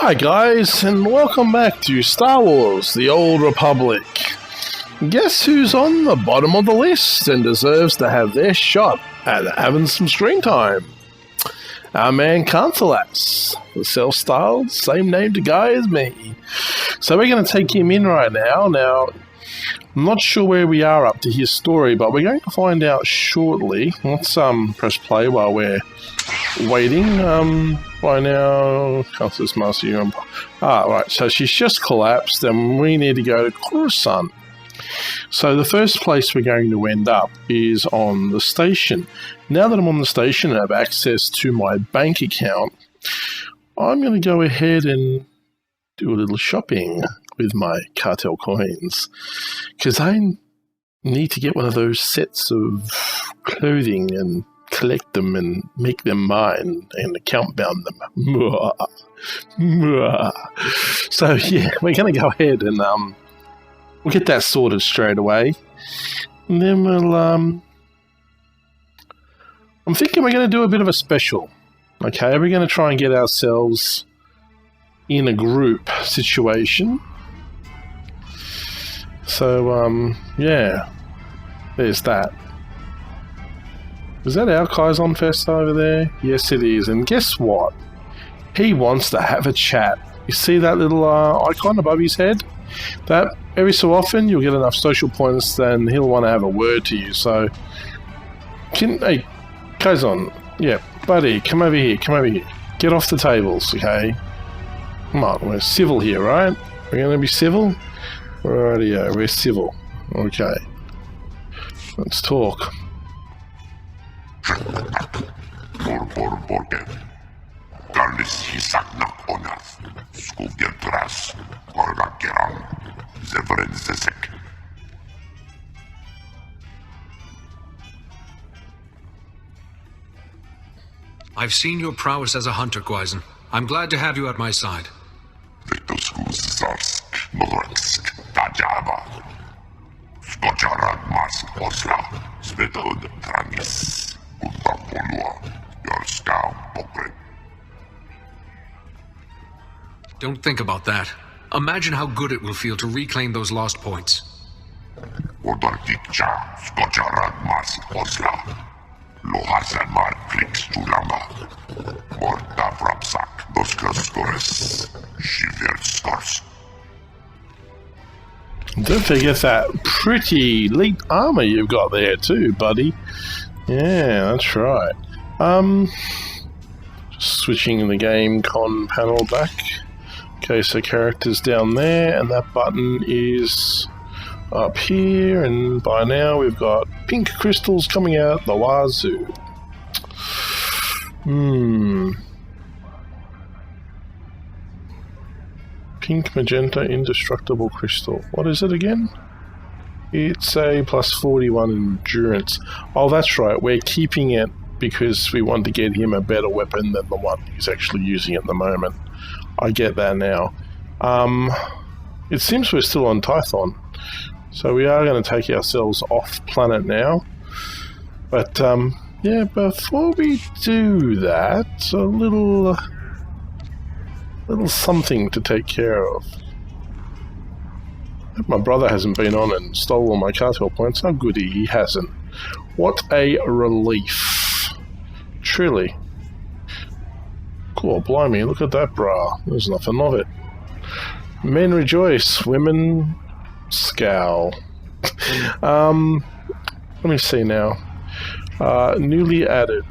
Hi guys, and welcome back to Star Wars: The Old Republic. Guess who's on the bottom of the list and deserves to have their shot at having some screen time? Our man Khanthiilas, the self-styled, same named guy as me. So we're going to take him in right now. Now, I'm not sure where we are up to his story, but we're going to find out shortly. Let's press play while we're waiting. By now, Khanthiilas Master. Right, so she's just collapsed and we need to go to Coruscant. So the first place we're going to end up is on the station. Now that I'm on the station and have access to my bank account, I'm going to go ahead and do a little shopping with my cartel coins, because I need to get one of those sets of clothing and collect them and make them mine and account bound them. So yeah, we're going to go ahead and we'll get that sorted straight away, and then we'll I'm thinking we're going to do a bit of a special. Okay, we're going to try and get ourselves in a group situation. So, yeah, there's that. Is that our Kaizen Fest over there? Yes, it is. And guess what? He wants to have a chat. You see that little icon above his head? That, every so often, you'll get enough social points, then he'll want to have a word to you. So, hey, Kaizen, yeah, buddy, come over here, Get off the tables, okay? Come on, we're civil here, right? We're going to be civil? Rightio, we're civil. Okay. Let's talk. I've seen your prowess as a hunter, Kaizen. I'm glad to have you at my side. Don't think about that. Imagine how good it will feel to reclaim those lost points. Don't forget that pretty elite armor you've got there too, buddy. Yeah, that's right. Just switching the game con panel back. Okay, so characters down there, and that button is up here, and by now we've got pink crystals coming out the wazoo. Pink, magenta, indestructible crystal. What is it again? It's a plus 41 endurance. Oh, that's right. We're keeping it because we want to get him a better weapon than the one he's actually using at the moment. I get that now. It seems we're still on Tython. So we are going to take ourselves off planet now. But, yeah, before we do that, a little something to take care of. My brother hasn't been on and stole all my cartel points. How good he hasn't. What a relief. Truly. Cool, blimey, look at that bra. There's nothing of it. Men rejoice, women scowl. Let me see now. Newly added.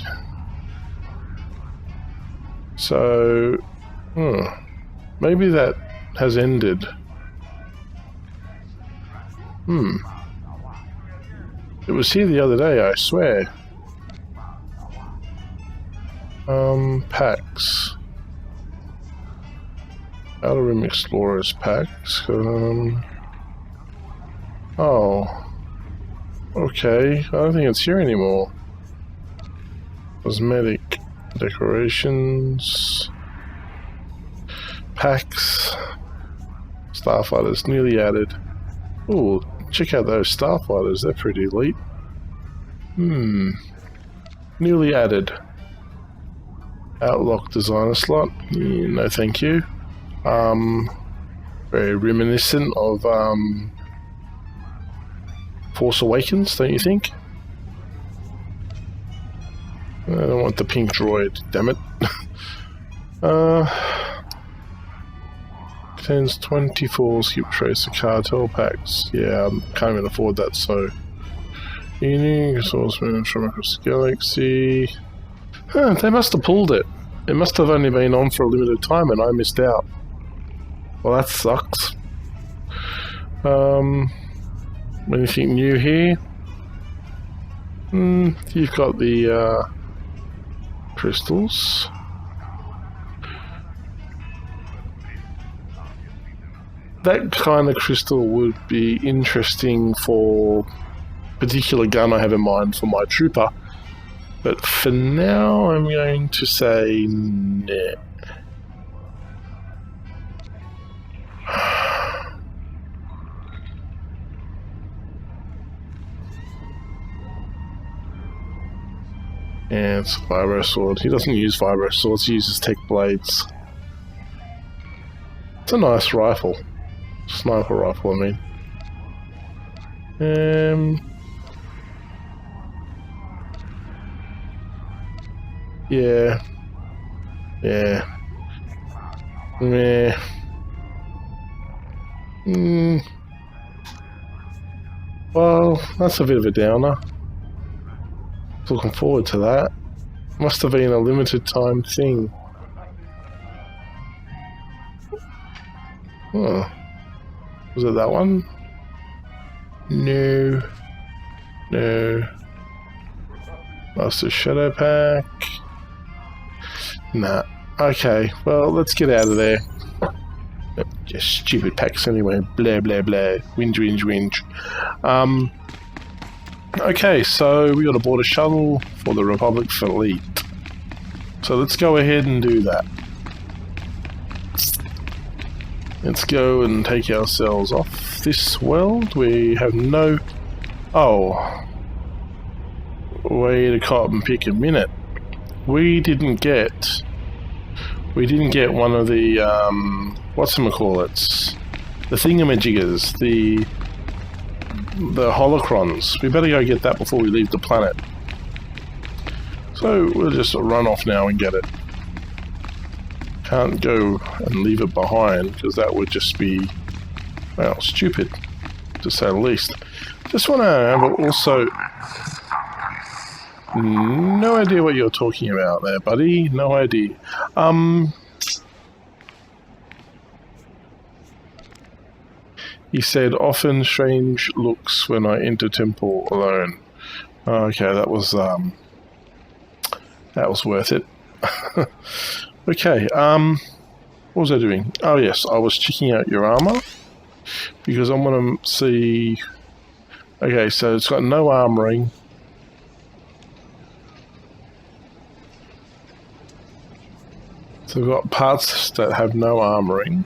So, maybe that has ended. It was here the other day, I swear. Packs. Outer Rim Explorers packs. Oh. Okay, I don't think it's here anymore. Cosmetic decorations. Packs. Starfighters newly added. Ooh, check out those starfighters, they're pretty elite. Newly added. Outlock designer slot. No thank you. Very reminiscent of Force Awakens, don't you think? I don't want the pink droid, damn it. Contains 24 skip tracer cartel packs. Yeah, I can't even afford that, so... Unique sourcemen from across the galaxy... Huh, they must have pulled it. It must have only been on for a limited time and I missed out. Well, that sucks. Anything new here? You've got the crystals. That kind of crystal would be interesting for a particular gun I have in mind for my trooper. But for now, I'm going to say nah. Yeah, it's a vibro sword. He doesn't use vibro swords, he uses tech blades. It's a nice rifle. Sniper rifle, I mean. Yeah. Yeah. Meh. Well, that's a bit of a downer. Looking forward to that. Must have been a limited time thing. Oh. Was it that one? No. No. Master Shadow Pack. Nah. Okay, well, let's get out of there. Just stupid packs anyway. Blah, blah, blah. Whinge, whinge, whinge. Okay, so we got to board a shuttle for the Republic fleet. So let's go ahead and do that. Let's go and take ourselves off this world. We have no... Oh. Wait a cop and pick a minute. We didn't get one of the, whatchamacallits? The thingamajiggers, the holocrons. We better go get that before we leave the planet. So we'll just run off now and get it. Can't go and leave it behind because that would just be, well, stupid to say the least. Just want to have also... No idea what you're talking about there, buddy. No idea. He said, often strange looks when I enter temple alone. Okay, that was worth it. Okay, what was I doing? Oh yes, I was checking out your armor because I want to see... Okay, so it's got no armoring. So we've got parts that have no armoring.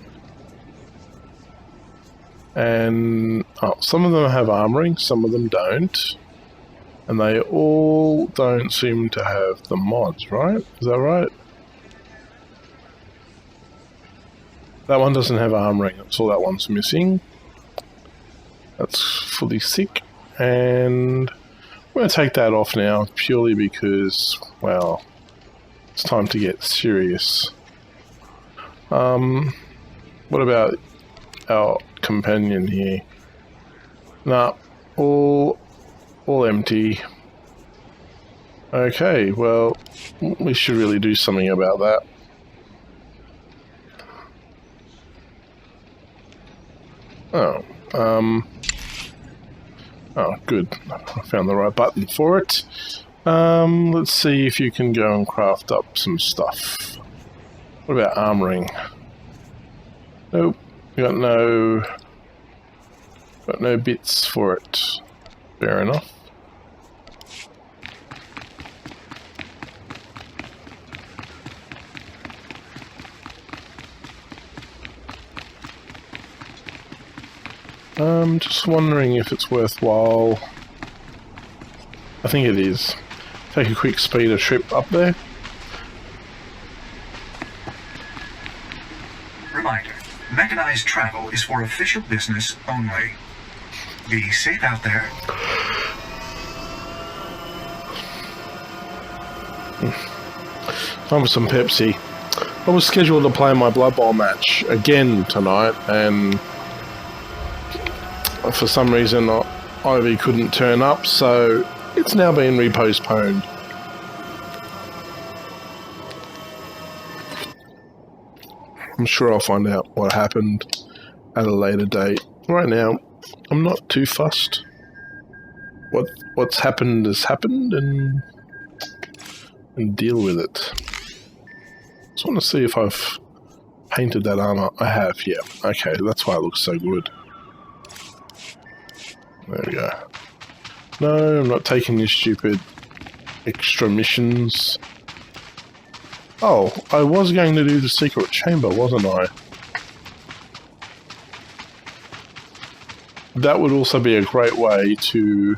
And some of them have armoring, some of them don't. And they all don't seem to have the mods, right? Is that right? That one doesn't have armoring, that's all that one's missing. That's fully sick. And I'm going to take that off now, purely because, well, it's time to get serious. What about our companion here? Nah, all empty. Okay, well, we should really do something about that. Oh, good. I found the right button for it. Let's see if you can go and craft up some stuff. What about armoring? Nope. We got no bits for it. Fair enough. I'm just wondering if it's worthwhile. I think it is. Take a quick speeder trip up there. Reminder. unauthorized travel is for official business only. Be safe out there. Time for some Pepsi. I was scheduled to play my Blood Bowl match again tonight, and for some reason Ivy couldn't turn up, so it's now been repostponed. I'm sure I'll find out what happened at a later date. Right now, I'm not too fussed. What's happened has happened, and deal with it. Just want to see if I've painted that armor. I have, yeah. Okay, that's why it looks so good. There we go. No, I'm not taking these stupid extra missions. Oh, I was going to do the secret chamber, wasn't I? That would also be a great way to...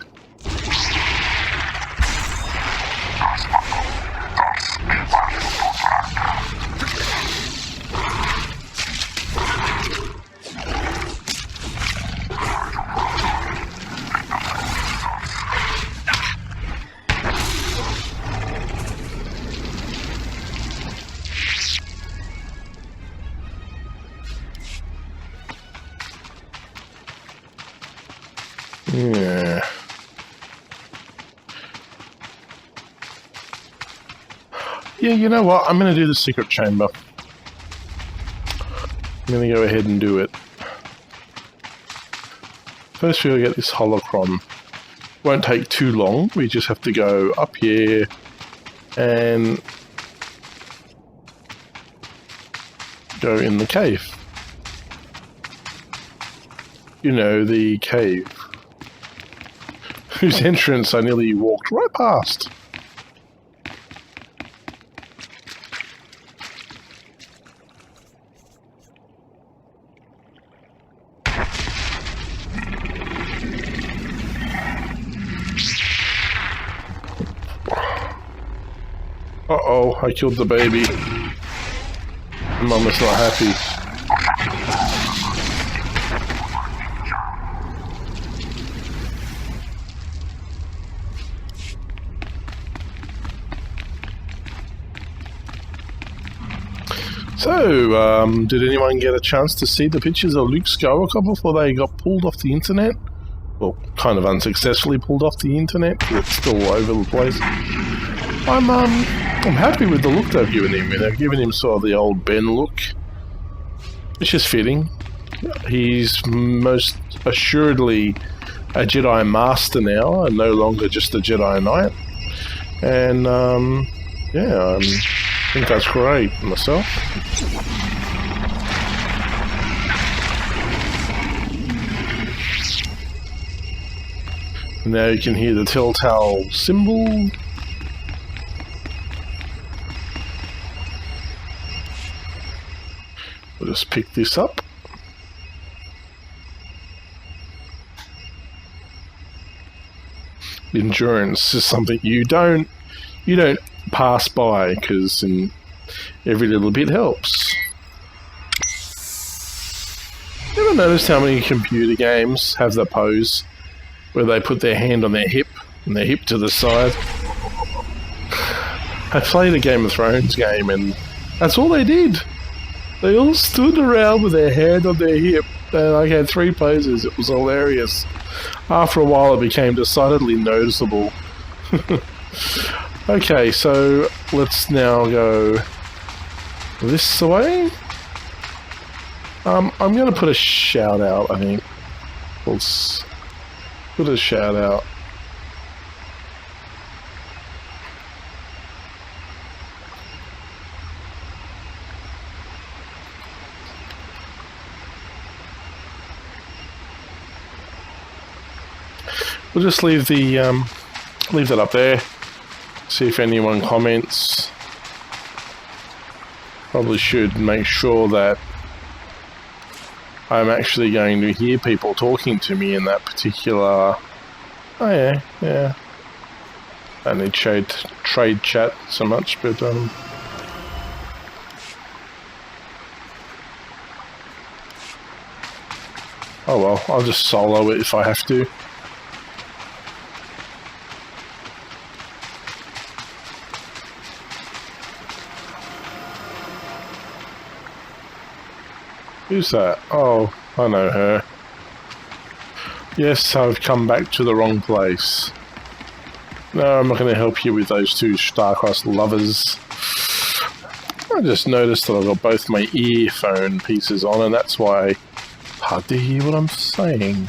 Yeah. Yeah, you know what? I'm going to do the secret chamber. I'm going to go ahead and do it. First we'll get this holocron. Won't take too long. We just have to go up here and go in the cave. You know, the cave. Whose entrance I nearly walked right past. Uh-oh, I killed the baby. Mum is not happy. So, did anyone get a chance to see the pictures of Luke Skywalker before they got pulled off the internet? Well, kind of unsuccessfully pulled off the internet, because it's still over the place. I'm happy with the look they've given him. They've given him sort of the old Ben look, which is fitting. He's most assuredly a Jedi Master now, and no longer just a Jedi Knight. And, yeah, I think that's great myself. Now you can hear the telltale symbol. We'll just pick this up. Endurance is something you don't pass by, because every little bit helps. Ever noticed how many computer games have the pose where they put their hand on their hip and their hip to the side? I played a Game of Thrones game and that's all they did. They all stood around with their hand on their hip, and I had 3 poses. It was hilarious. After a while it became decidedly noticeable. Okay, so let's now go this way. I'm going to put a shout out, I think. Let's put a shout out. We'll just leave that up there. See if anyone comments. Probably should make sure that I'm actually going to hear people talking to me in that particular... Oh yeah, yeah. I don't need trade chat so much, but Oh well, I'll just solo it if I have to. Who's that? Oh, I know her. Yes, I've come back to the wrong place. No, I'm not going to help you with those two star-crossed lovers. I just noticed that I've got both my earphone pieces on, and that's why it's hard to hear what I'm saying.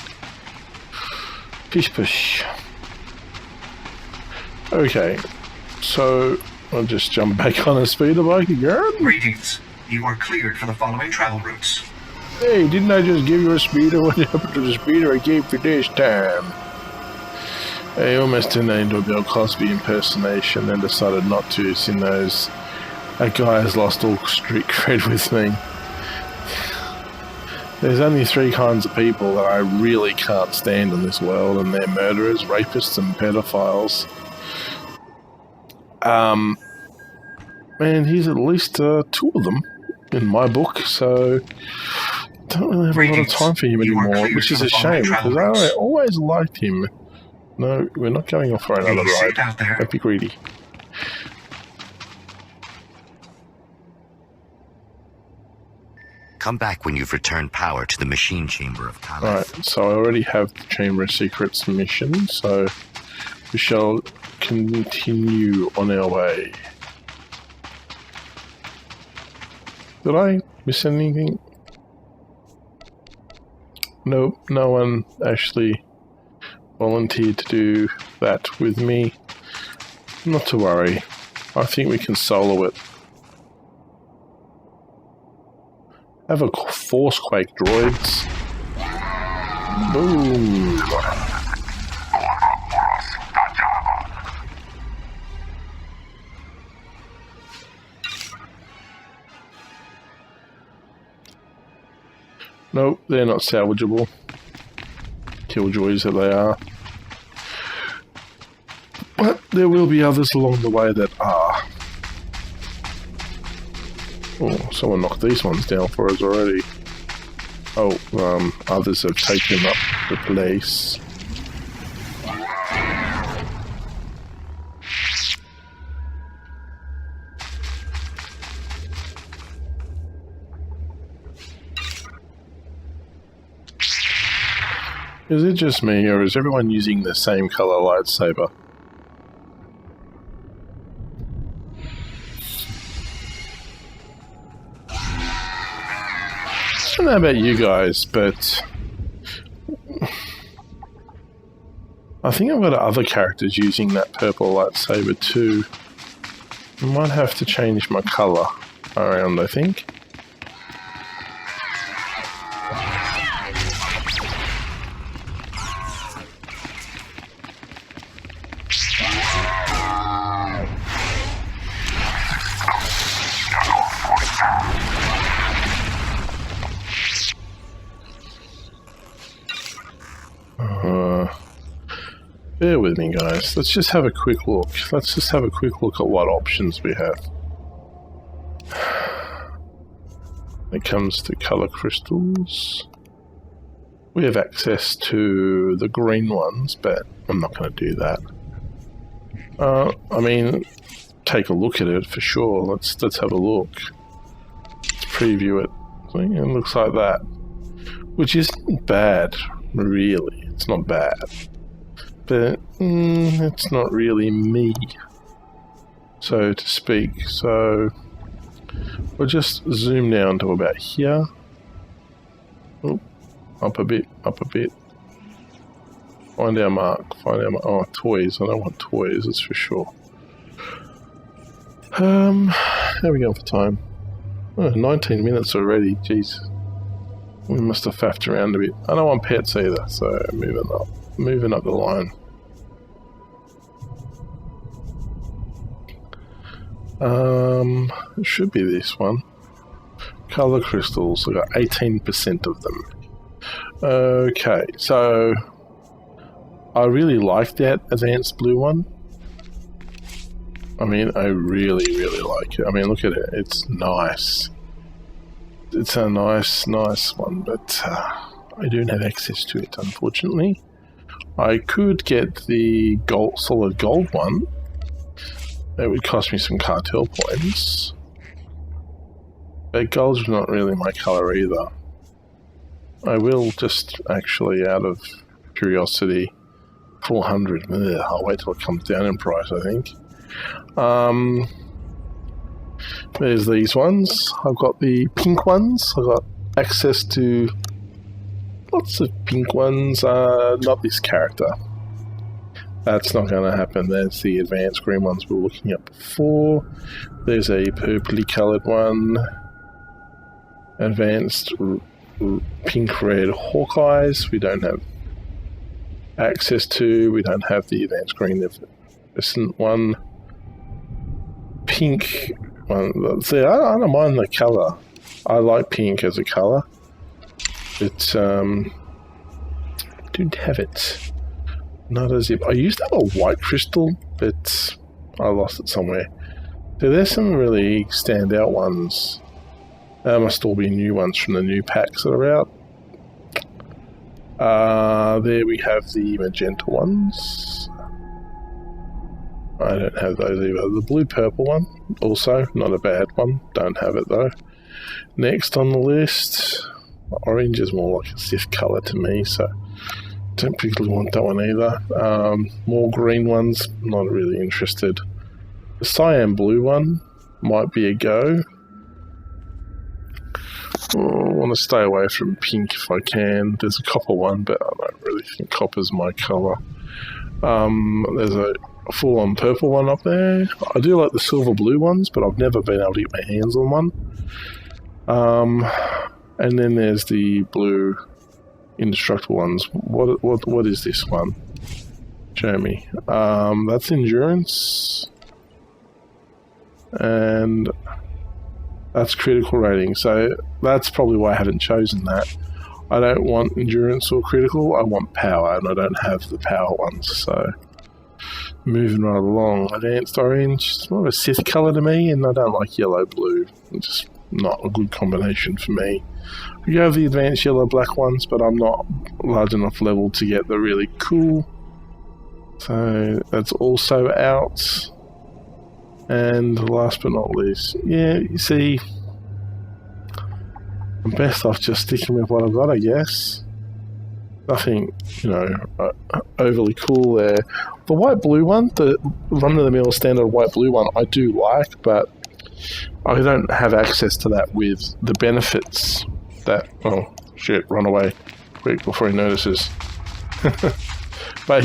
Pish pish. Okay, so I'll just jump back on a speeder bike again. Greetings. You are cleared for the following travel routes. Hey, didn't I just give you a speeder? What happened to the speeder I gave for this time? I almost turned that into a Bill Cosby impersonation, then decided not to, seeing those that guy has lost all street cred with me. There's only three kinds of people that I really can't stand in this world, and they're murderers, rapists, and pedophiles. And he's at least two of them in my book, so don't really have a lot of time for him anymore, which is a shame, because I always liked him. No, we're not going off for another ride. Don't be greedy. Come back when you've returned power to the machine chamber of Khanthiilas. Alright, so I already have the Chamber of Secrets mission, so we shall continue on our way. Did I miss anything? Nope, no one actually volunteered to do that with me. Not to worry. I think we can solo it. Have a force quake, droids. Boom. Nope, they're not salvageable. Killjoys that they are. But there will be others along the way that are. Oh, someone knocked these ones down for us already. Oh, others have taken up the place. Is it just me, or is everyone using the same color lightsaber? I don't know about you guys, but I think I've got other characters using that purple lightsaber too. I might have to change my color around, I think. Bear with me, guys. Let's just have a quick look. Let's just have a quick look at what options we have. When it comes to color crystals, we have access to the green ones, but I'm not going to do that. I mean, take a look at it for sure. Let's have a look. Let's preview it. See, it looks like that, which isn't bad, really. It's not bad. But it's not really me, so to speak. So we'll just zoom down to about here. Oh, up a bit, up a bit. Find our mark. Find our mark. Oh, toys. I don't want toys, that's for sure. How are we going for time? Oh, 19 minutes already. Jeez. We must have faffed around a bit. I don't want pets either, so moving up the line. It should be this one. Color crystals, I got 18% of them. Okay, so I really like that advanced blue one. I mean, I really like it. I mean, look at it. It's nice. It's a nice one, but I don't have access to it, unfortunately. I could get the solid gold one. It would cost me some cartel points. But gold's not really my colour either. I will just actually, out of curiosity, 400. I'll wait till it comes down in price, I think. There's these ones. I've got the pink ones. I've got access to lots of pink ones. Not this character. That's not going to happen. There's the advanced green ones we were looking at before. There's a purpley coloured one. Advanced pink-red Hawkeyes. We don't have access to. We don't have the advanced green. There's one pink one. See, I don't mind the colour. I like pink as a colour. But I don't have it. Not as if I used to have a white crystal, but I lost it somewhere. So there's some really standout ones. There must all be new ones from the new packs that are out. There we have the magenta ones. I don't have those either. The blue-purple one, also, not a bad one. Don't have it though. Next on the list, orange is more like a Sith colour to me, so don't particularly want that one either. More green ones, not really interested. The cyan blue one might be a go. I want to stay away from pink if I can. There's a copper one, but I don't really think copper's my colour. There's a full-on purple one up there. I do like the silver blue ones, but I've never been able to get my hands on one. And then there's the blue indestructible ones. What is this one? Show me. That's endurance. And that's critical rating, so that's probably why I haven't chosen that. I don't want endurance or critical, I want power, and I don't have the power ones, so moving right along. Advanced orange, it's more of a Sith colour to me, and I don't like yellow-blue. It's just not a good combination for me. We have the advanced yellow-black ones, but I'm not large enough level to get the really cool. So that's also out. And last but not least, yeah, you see, I'm best off just sticking with what I've got, I guess. Nothing, overly cool there. The white-blue one, the run-of-the-mill standard white-blue one, I do like, but I don't have access to that with the benefits that... Oh, shit, run away quick before he notices. But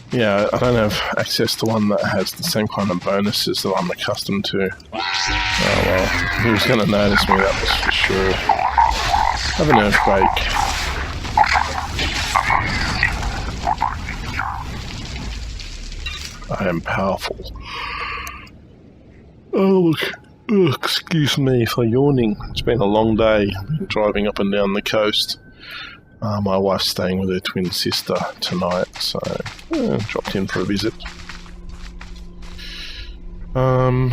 yeah, I don't have access to one that has the same kind of bonuses that I'm accustomed to. Oh well, he was going to notice me, that was for sure. Have an earthquake. I am powerful. Oh look, excuse me for yawning. It's been a long day, driving up and down the coast. My wife's staying with her twin sister tonight, so dropped in for a visit. I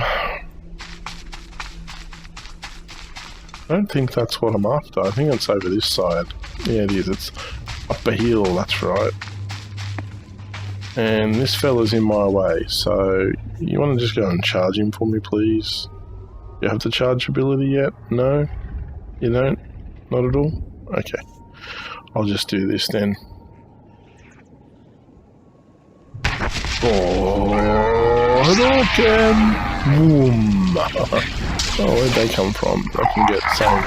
don't think that's what I'm after. I think it's over this side. Yeah, it is. It's up a hill, that's right. And this fella's in my way, so you want to just go and charge him for me, please? You have the charge ability yet? No? You don't? Not at all? Okay. I'll just do this then. Oh, Hadouken! Boom! Oh, where'd they come from? I can get some.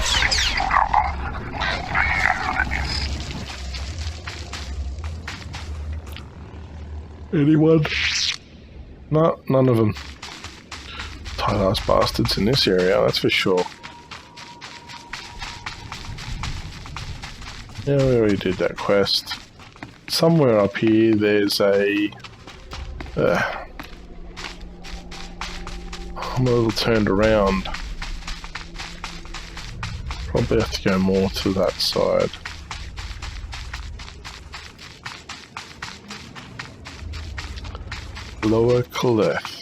Anyone? No, none of them. Tight-ass bastards in this area, that's for sure. Yeah, we already did that quest. Somewhere up here there's a... I'm a little turned around. Probably have to go more to that side. Lower cliff.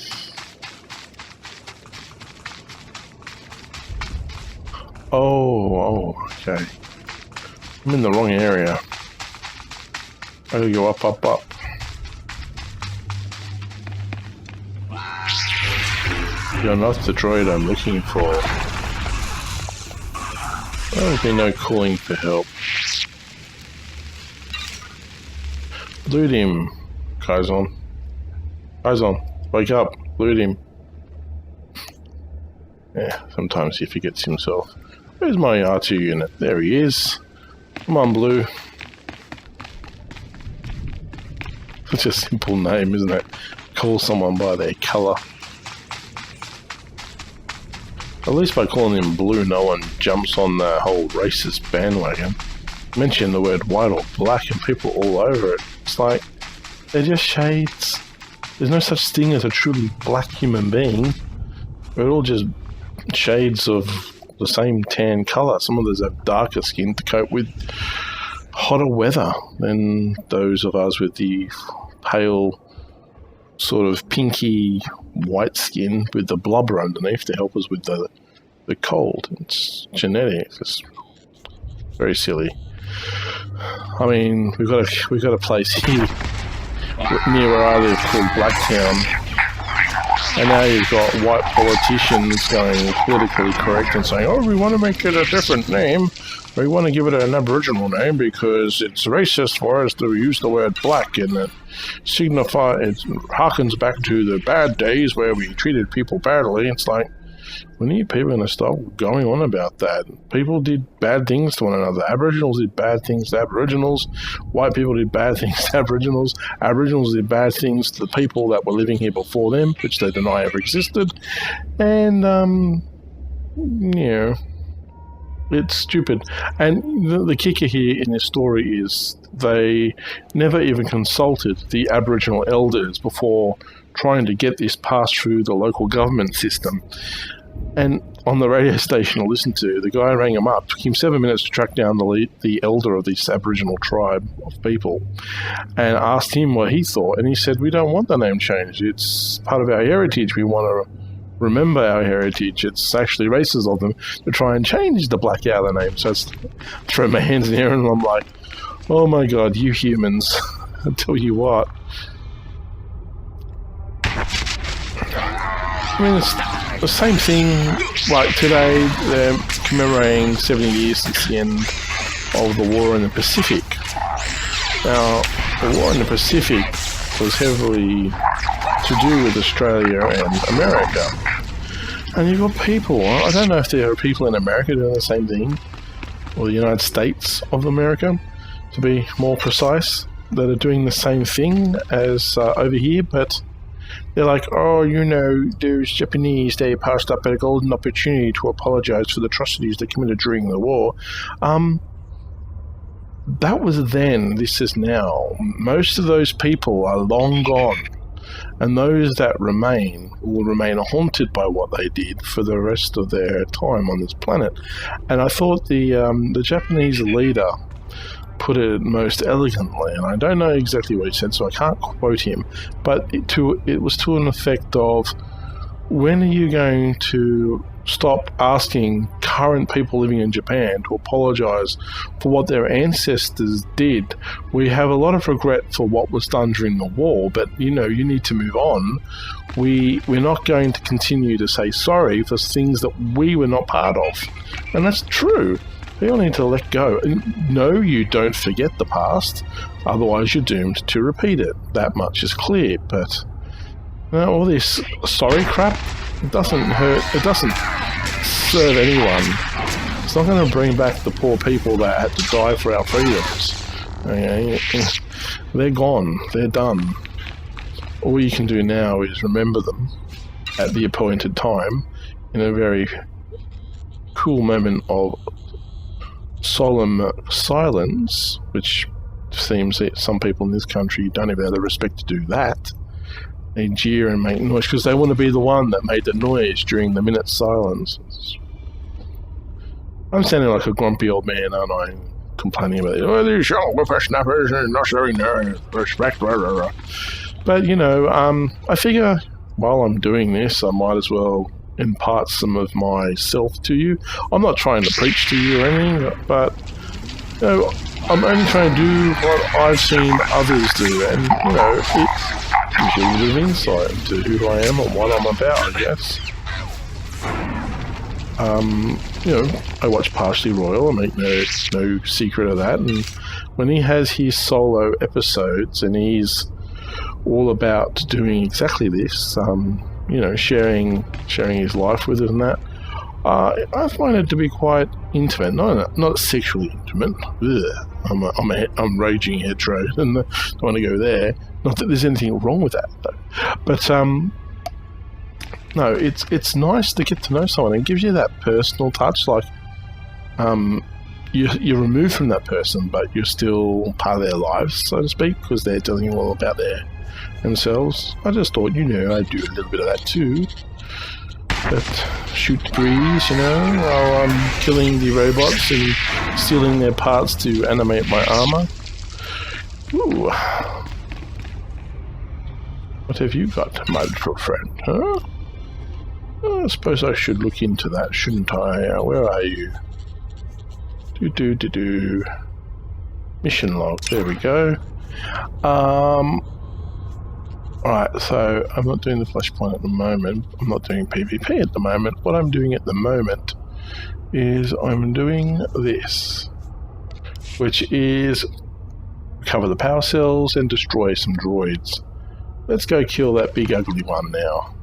Oh, okay. I'm in the wrong area. I gotta go up. You're not the droid I'm looking for. There'll be no calling for help. Loot him, Kaizen. Wake up. Loot him. Yeah, sometimes he forgets himself. Where's my R2 unit? There he is. Come on, Blue. Such a simple name, isn't it? Call someone by their colour. At least by calling him Blue, no one jumps on the whole racist bandwagon. Mention the word white or black and people all over it. It's like, they're just shades. There's no such thing as a truly black human being. We're all just shades of the same tan colour. Some of us have darker skin to cope with hotter weather than those of us with the pale, sort of pinky white skin with the blubber underneath to help us with the cold. It's genetic. It's very silly. I mean, we've got a place here near where I live called Blacktown. And now you've got white politicians going politically correct and saying, oh, we want to make it a different name. We want to give it an Aboriginal name because it's racist for us to use the word black, and it harkens back to the bad days where we treated people badly. It's like, we need people to stop going on about that. People did bad things to one another. Aboriginals did bad things to Aboriginals. White people did bad things to Aboriginals. Aboriginals did bad things to the people that were living here before them, which they deny ever existed. And, it's stupid. And the kicker here in this story is they never even consulted the Aboriginal elders before trying to get this passed through the local government system. And on the radio station I listened to, the guy rang him up. It took him 7 minutes to track down the elder of this Aboriginal tribe of people and asked him what he thought. And he said, we don't want the name changed. It's part of our heritage. We want to remember our heritage. It's actually racist of them to try and change the black out of the name. So I throw my hands in the air and I'm like, oh my God, you humans. I tell you what. I mean, it's the same thing. Like today, they're commemorating 70 years since the end of the war in the Pacific. Now, the war in the Pacific was heavily to do with Australia and America. And you've got people, I don't know if there are people in America doing the same thing, or the United States of America, to be more precise, that are doing the same thing as over here, but they're like, oh, those Japanese, they passed up a golden opportunity to apologize for the atrocities they committed during the war. That was then, this is now. Most of those people are long gone. And those that remain will remain haunted by what they did for the rest of their time on this planet. And I thought the Japanese leader put it most elegantly, and I don't know exactly what he said, so I can't quote him, but it was to an effect of, when are you going to stop asking current people living in Japan to apologize for what their ancestors did? We have a lot of regret for what was done during the war, but you need to move on. We're not going to continue to say sorry for things that we were not part of. And that's true. We all need to let go. And no, you don't forget the past, otherwise you're doomed to repeat it. That much is clear, but all this sorry crap, it doesn't hurt, it doesn't serve anyone. It's not going to bring back the poor people that had to die for our freedoms. Okay? They're gone, they're done. All you can do now is remember them at the appointed time in a very cool moment of solemn silence, which seems that some people in this country don't even have the respect to do that. They jeer and make noise because they want to be the one that made the noise during the minute's silence. I'm sounding like a grumpy old man, aren't I? Complaining about it. Oh, these young whippersnappers and not showing their respect. Blah, blah, blah. But, I figure while I'm doing this, I might as well impart some of myself to you. I'm not trying to preach to you or anything, but you know, I'm only trying to do what I've seen others do, and you know, it gives you a little bit of insight into who I am and what I'm about, I guess. You know, I watch Partially Royal. I make no secret of that. And when he has his solo episodes, and he's all about doing exactly this, you know, sharing his life with us and that, I find it to be quite intimate. Not sexually intimate. Ugh. I'm raging hetero, and don't want to go there. Not that there's anything wrong with that, though. But no, it's nice to get to know someone. It gives you that personal touch, like you're removed from that person, but you're still part of their lives, so to speak, because they're telling you all about themselves. I just thought, you know, I'd do a little bit of that too. But shoot degrees, you know, while I'm killing the robots and stealing their parts to animate my armor. Ooh. What have you got, my little friend, huh? I suppose I should look into that, shouldn't I? Where are you? Do. Mission log. There we go. Alright, so I'm not doing the flashpoint at the moment. I'm not doing PvP at the moment. What I'm doing at the moment is I'm doing this, which is recover the power cells and destroy some droids. Let's go kill that big ugly one now.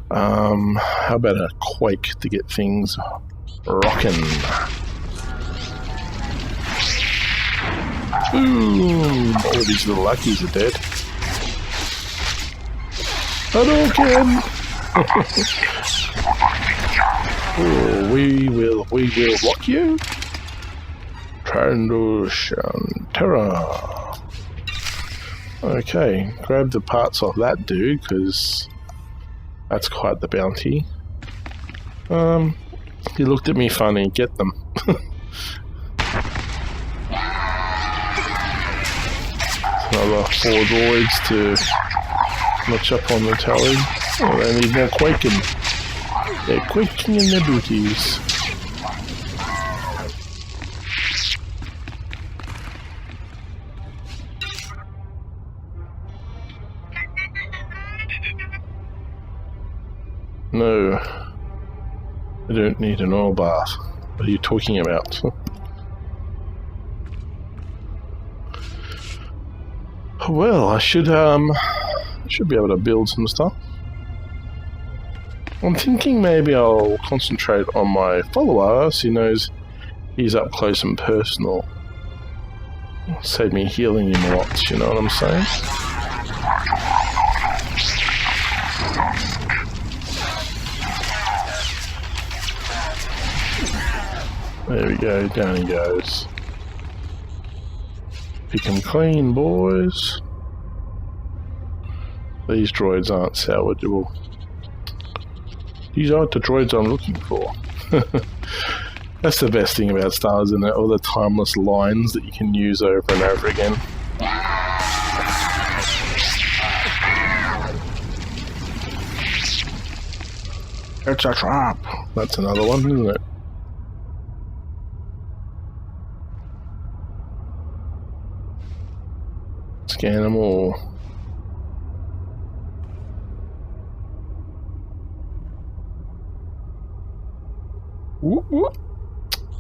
How about a quake to get things rocking? Boom! All these little luckies are dead. Hadouken! Oh, we will rock you. Trandoshan Terra. Okay, grab the parts off that dude, because that's quite the bounty. He looked at me funny. Get them. Another 4 droids to notch up on the tally. Oh, they need more quaking. They're quaking in their booties. No, I don't need an oil bath. What are you talking about? Well, I should be able to build some stuff. I'm thinking maybe I'll concentrate on my follower so he knows he's up close and personal. Save me healing him lots, you know what I'm saying? There we go, down he goes. Pick him clean, boys. These droids aren't salvageable. These aren't the droids I'm looking for. That's the best thing about Star Wars, isn't it? All the timeless lines that you can use over and over again. It's a trap! That's another one, isn't it? Scan them all. Whoop, whoop.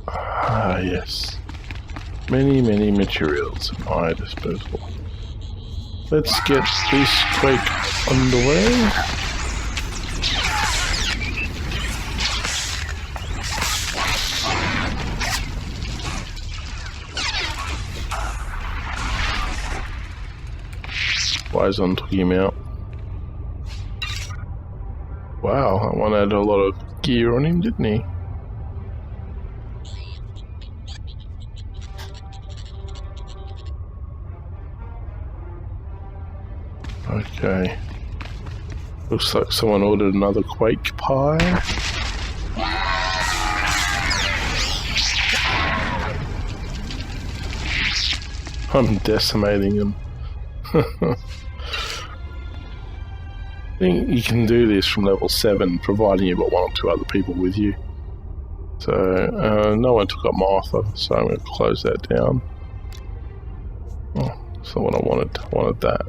Ah, yes. Many materials at my disposal. Let's get this quake underway. Wyzon took him out. Wow, that one had a lot of gear on him, didn't he? Okay. Looks like someone ordered another Quake pie. I'm decimating them. think you can do this from level 7, providing you've got 1 or 2 other people with you. So, no one took up Martha, so I'm going to close that down. Oh, that's not what I wanted. I wanted that.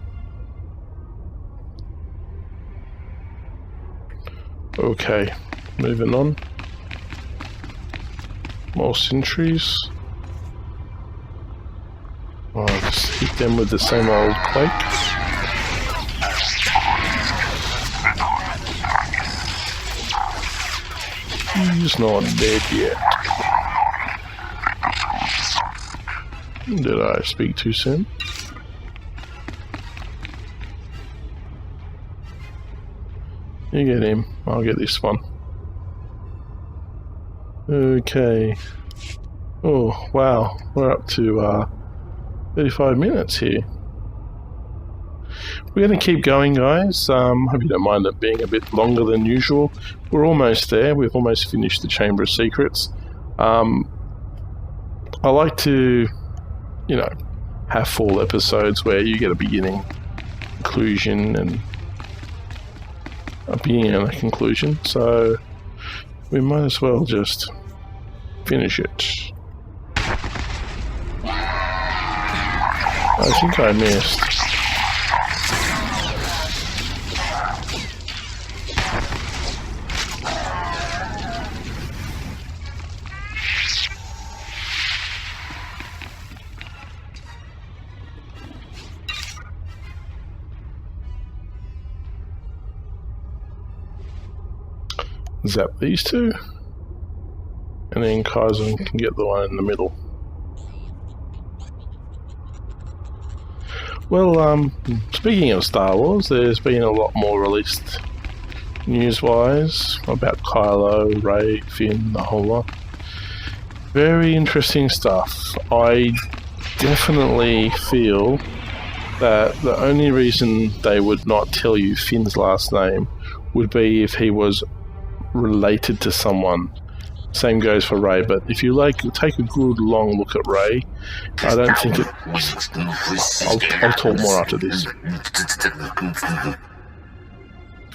Okay, moving on. More sentries. Oh, just hit them with the same old quake. He's not dead yet. Did I speak too soon? You get him. I'll get this one. Okay. Oh, wow. We're up to 35 minutes here. We're going to keep going, guys. Hope you don't mind it being a bit longer than usual. We're almost there. We've almost finished the Chamber of Secrets. I like to, you know, have full episodes where you get a beginning, conclusion, and a beginning and a conclusion. So we might as well just finish it. I think I missed. Zap these two, and then Kaizen can get the one in the middle. Well, speaking of Star Wars, there's been a lot more released news-wise about Kylo, Rey, Finn, the whole lot. Very interesting stuff. I definitely feel that the only reason they would not tell you Finn's last name would be if he was related to someone. Same goes for Rey, but if you take a good long look at Rey, I don't think it... I'll talk more after this.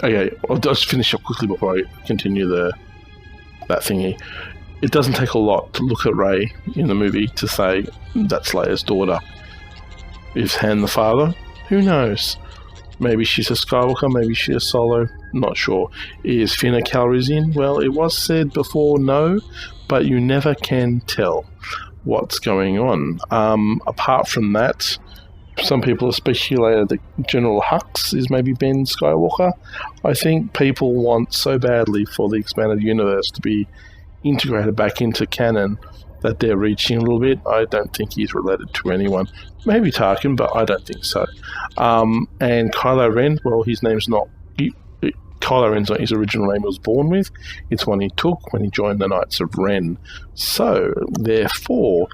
Okay, I'll just finish up quickly before I continue that thingy. It doesn't take a lot to look at Rey in the movie to say that's Leia's daughter. Is Han the father? Who knows? Maybe she's a Skywalker, maybe she's a Solo, not sure. Is Finn a Calrissian? Well, it was said before no, but you never can tell what's going on. Apart from that, some people have speculated that General Hux is maybe Ben Skywalker. I think people want so badly for the expanded universe to be integrated back into canon that they're reaching a little bit. I don't think he's related to anyone. Maybe Tarkin, but I don't think so. And Kylo Ren, well, his name's not... Kylo Ren's not his original name he was born with. It's one he took when he joined the Knights of Ren. So, therefore,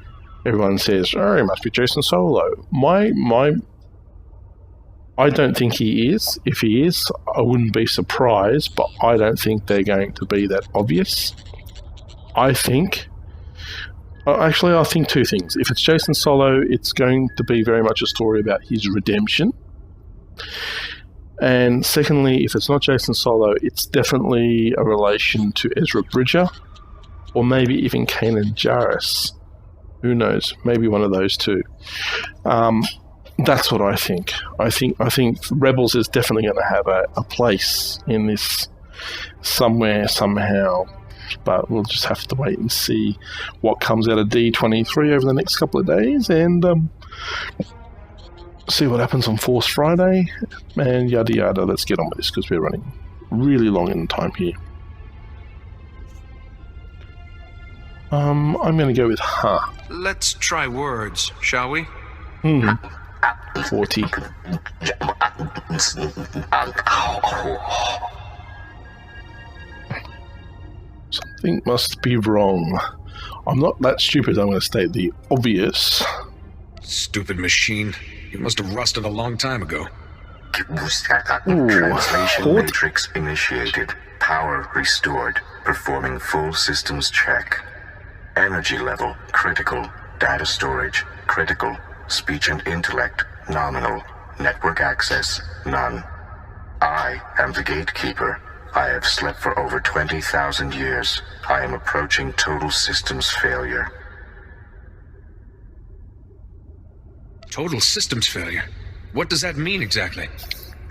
everyone says, oh, he must be Jason Solo. I don't think he is. If he is, I wouldn't be surprised, but I don't think they're going to be that obvious. I think two things. If it's Jason Solo, it's going to be very much a story about his redemption. And secondly, if it's not Jason Solo, it's definitely a relation to Ezra Bridger, or maybe even Kanan Jarrus. Who knows? Maybe one of those two. That's what I think. I think Rebels is definitely going to have a place in this somewhere, somehow. But we'll just have to wait and see what comes out of D23 over the next couple of days, and see what happens on Force Friday, and yada yada. Let's get on with this because we're running really long in time here. I'm going to go with Let's try words, shall we? 40. Something must be wrong. I'm not that stupid, I'm going to state the obvious. Stupid machine. You must have rusted a long time ago. Translation matrix initiated. Power restored. Performing full systems check. Energy level critical. Data storage critical. Speech and intellect nominal. Network access none. I am the gatekeeper. I have slept for over 20,000 years. I am approaching total systems failure. Total systems failure? What does that mean exactly?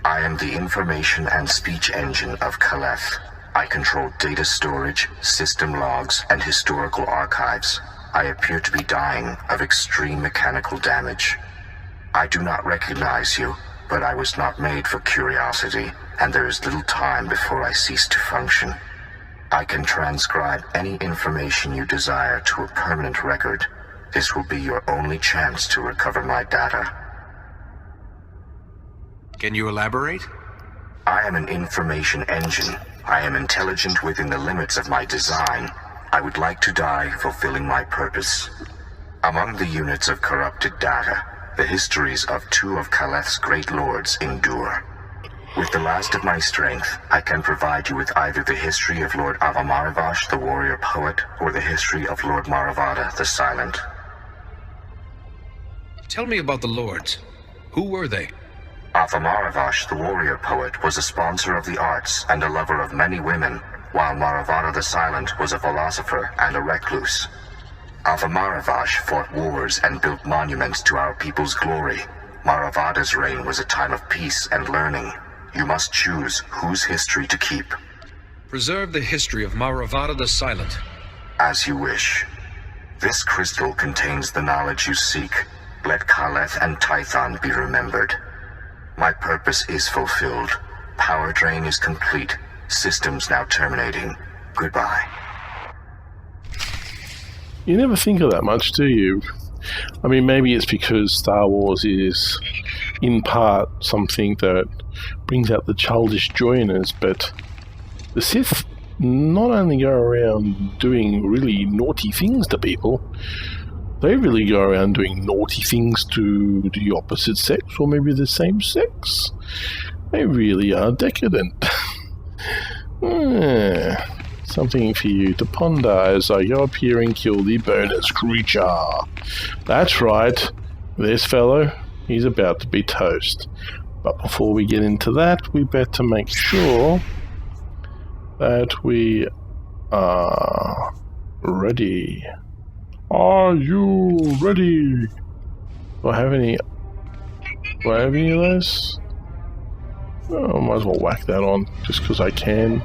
I am the information and speech engine of Khaleth. I control data storage, system logs, and historical archives. I appear to be dying of extreme mechanical damage. I do not recognize you, but I was not made for curiosity, and there is little time before I cease to function. I can transcribe any information you desire to a permanent record. This will be your only chance to recover my data. Can you elaborate? I am an information engine. I am intelligent within the limits of my design. I would like to die fulfilling my purpose. Among the units of corrupted data, the histories of two of Khaleth's great lords endure. With the last of my strength, I can provide you with either the history of Lord Avamaravash, the warrior poet, or the history of Lord Maravada, the silent. Tell me about the lords. Who were they? Avamaravash, the warrior poet, was a sponsor of the arts and a lover of many women, while Maravada the silent was a philosopher and a recluse. Avamaravash fought wars and built monuments to our people's glory. Maravada's reign was a time of peace and learning. You must choose whose history to keep. Preserve the history of Maravada the Silent. As you wish. This crystal contains the knowledge you seek. Let Khaleth and Tython be remembered. My purpose is fulfilled. Power drain is complete. Systems now terminating. Goodbye. You never think of that much, do you? I mean, maybe it's because Star Wars is, in part, something that brings out the childish joy in us, but the Sith not only go around doing really naughty things to people, they really go around doing naughty things to the opposite sex, or maybe the same sex. They really are decadent. Something for you to ponder as I go up here and kill the bonus creature. That's right, this fellow, he's about to be toast. But before we get into that, we better make sure that we are ready. Are you ready? Do I have any of those? Oh, I might as well whack that on just because I can.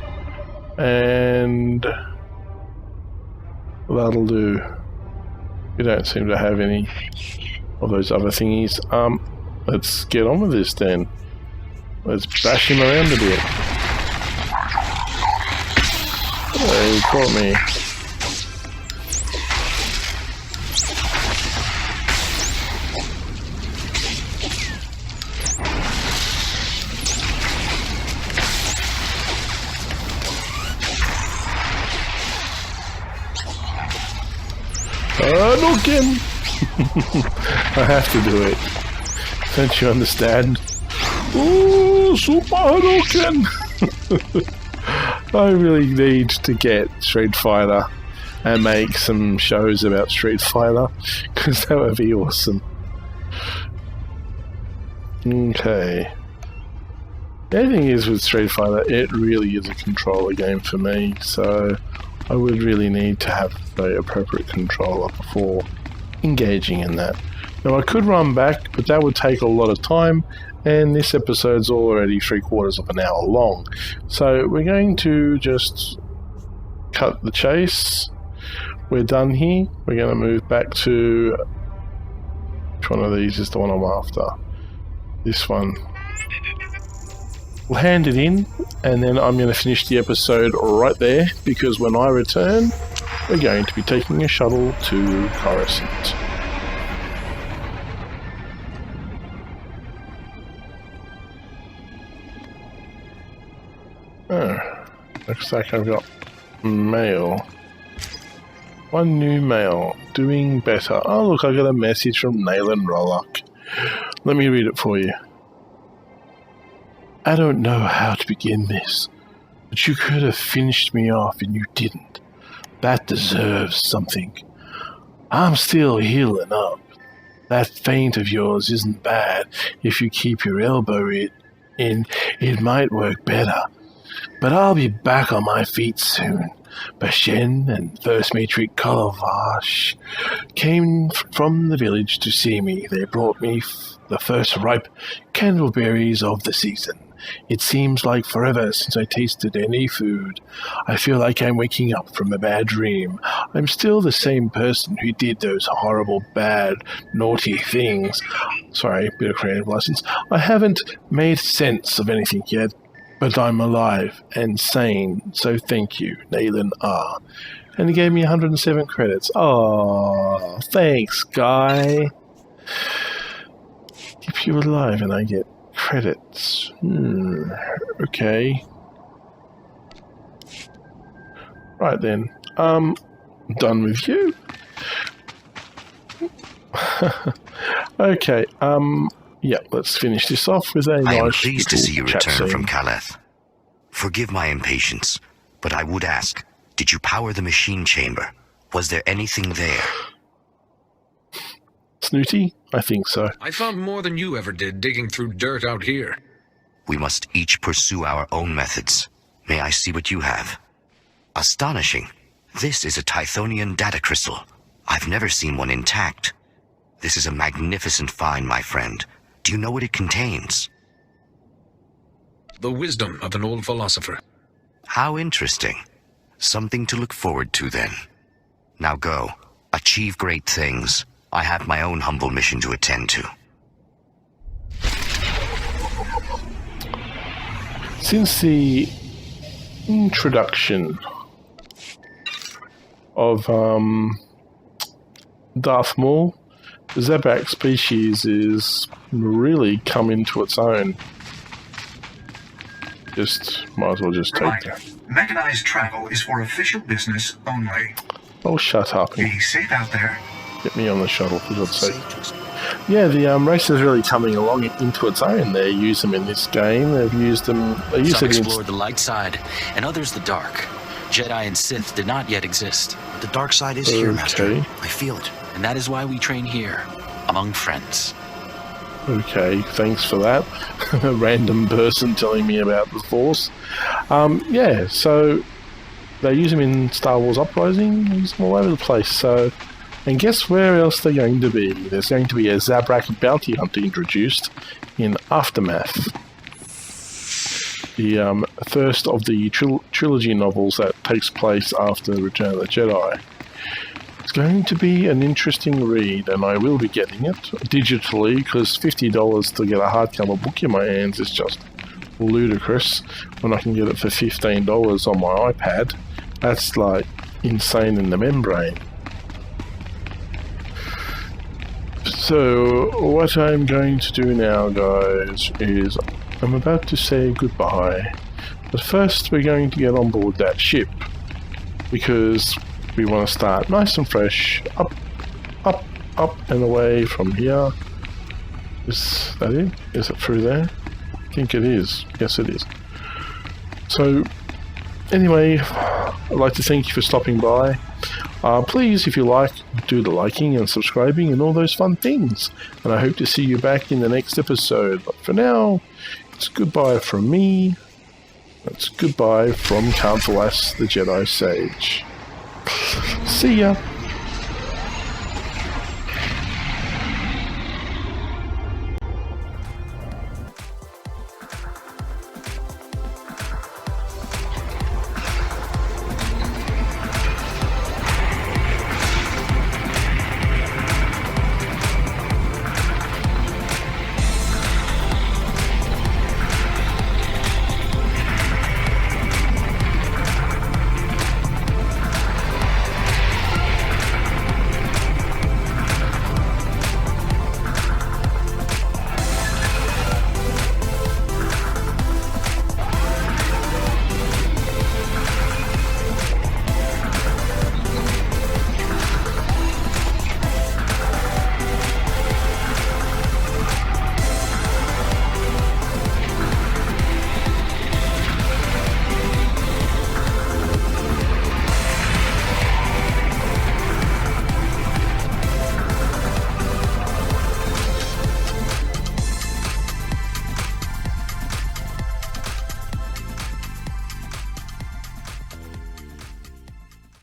And that'll do. We don't seem to have any of those other thingies. Let's get on with this then. Let's bash him around a bit. Oh, he caught me. Hadouken! I have to do it. Don't you understand? Ooh, Super Hadouken! I really need to get Street Fighter and make some shows about Street Fighter, because that would be awesome. Okay. The only thing is with Street Fighter, it really is a controller game for me, so I would really need to have the appropriate controller before engaging in that. Now I could run back, but that would take a lot of time, and this episode's already 3/4 of an hour long. So we're going to just cut the chase. We're done here. We're going to move back to... Which one of these is the one I'm after? This one. We'll hand it in, and then I'm going to finish the episode right there, because when I return, we're going to be taking a shuttle to Coruscant. Oh, looks like I've got mail. One new mail. Doing better. Oh, look, I got a message from Nayland Rollock. Let me read it for you. I don't know how to begin this, but you could have finished me off and you didn't. That deserves something. I'm still healing up. That feint of yours isn't bad if you keep your elbow in. and it might work better. But I'll be back on my feet soon. Bashen and First Matrix Kalavash came from the village to see me. They brought me the first ripe candleberries of the season. It seems like forever since I tasted any food. I feel like I'm waking up from a bad dream. I'm still the same person who did those horrible, bad, naughty things. Sorry, bit of creative license. I haven't made sense of anything yet, but I'm alive and sane, so thank you, Naylan R. And he gave me 107 credits. Oh, thanks, guy. If you're alive and I get credits. Okay. Right then. Done with you. Okay, yeah, let's finish this off with a nice I am pleased to see you return scene. from Kaleth. Forgive my impatience, but I would ask, did you power the machine chamber? Was there anything there? Snooty? I think so. I found more than you ever did digging through dirt out here. We must each pursue our own methods. May I see what you have? Astonishing. This is a Tythonian data crystal. I've never seen one intact. This is a magnificent find, my friend. Do you know what it contains? The wisdom of an old philosopher. How interesting. Something to look forward to, then. Now go. Achieve great things. I have my own humble mission to attend to. Since the introduction of Darth Maul, the Zabrak species is really come into its own. Might as well just take that. Mechanized travel is for official business only. Oh, shut up and Be safe out there. get me on the shuttle, for God's sake. Yeah, the race is really coming along into its own. They use them in this game. They've used them. They use Some it in. explored the light side, and others the dark. Jedi and Sith did not yet exist. The dark side is here, Master. Okay. I feel it. And that is why we train here, among friends. Okay, thanks for that. A random person telling me about the Force. Yeah, so they use them in Star Wars Uprising, use them all over the place. So, and guess where else they're going to be? There's going to be a Zabrak bounty hunter introduced in Aftermath, the first of the trilogy novels that takes place after Return of the Jedi. It's going to be an interesting read, and I will be getting it digitally, because $50 to get a hardcover book in my hands is just ludicrous when I can get it for $15 on my iPad. That's like insane in the membrane. So what I'm going to do now, guys, is I'm about to say goodbye. But first we're going to get on board that ship, because we want to start nice and fresh, up, and away from here. Is that it? Is it through there? I think it is. Yes, it is. So, anyway, I'd like to thank you for stopping by. Please, if you like, do the liking and subscribing and all those fun things. And I hope to see you back in the next episode. But for now, it's goodbye from me. It's goodbye from Khanthiilas, the Jedi Sage. See ya!